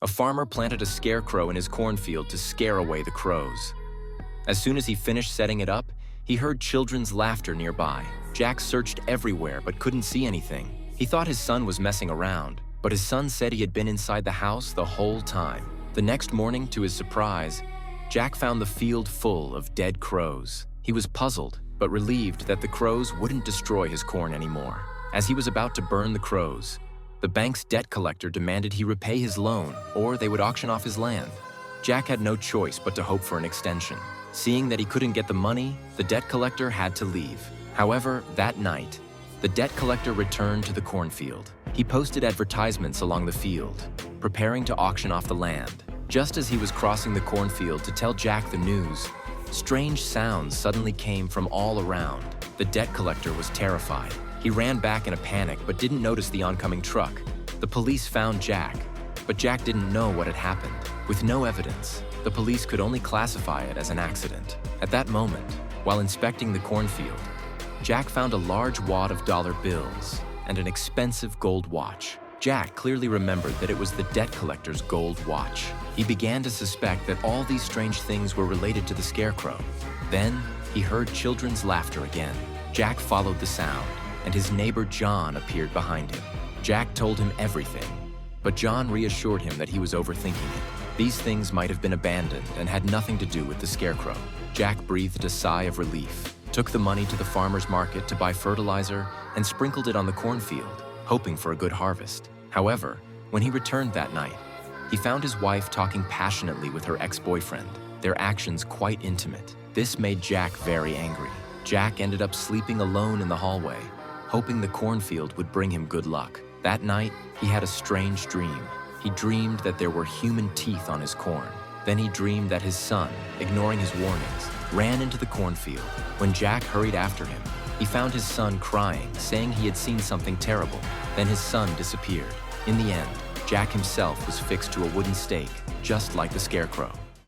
A farmer planted a scarecrow in his cornfield to scare away the crows. As soon as he finished setting it up, he heard children's laughter nearby. Jack searched everywhere but couldn't see anything. He thought his son was messing around, but his son said he had been inside the house the whole time. The next morning, to his surprise, Jack found the field full of dead crows. He was puzzled, but relieved that the crows wouldn't destroy his corn anymore. As he was about to burn the crows, the bank's debt collector demanded he repay his loan or they would auction off his land. Jack had no choice but to hope for an extension. Seeing that he couldn't get the money, the debt collector had to leave. However, that night, the debt collector returned to the cornfield. He posted advertisements along the field, preparing to auction off the land. Just as he was crossing the cornfield to tell Jack the news, strange sounds suddenly came from all around. The debt collector was terrified. He ran back in a panic but didn't notice the oncoming truck. The police found Jack, but Jack didn't know what had happened. With no evidence, the police could only classify it as an accident. At that moment, while inspecting the cornfield, Jack found a large wad of dollar bills and an expensive gold watch. Jack clearly remembered that it was the debt collector's gold watch. He began to suspect that all these strange things were related to the Scarecrow. Then, he heard children's laughter again. Jack followed the sound, and his neighbor John appeared behind him. Jack told him everything, but John reassured him that he was overthinking it. These things might have been abandoned and had nothing to do with the Scarecrow. Jack breathed a sigh of relief, took the money to the farmer's market to buy fertilizer, and sprinkled it on the cornfield, hoping for a good harvest. However, when he returned that night, he found his wife talking passionately with her ex-boyfriend, their actions quite intimate. This made Jack very angry. Jack ended up sleeping alone in the hallway, hoping the cornfield would bring him good luck. That night, he had a strange dream. He dreamed that there were human teeth on his corn. Then he dreamed that his son, ignoring his warnings, ran into the cornfield. When Jack hurried after him, he found his son crying, saying he had seen something terrible. Then his son disappeared. In the end, Jack himself was fixed to a wooden stake, just like the Scarecrow.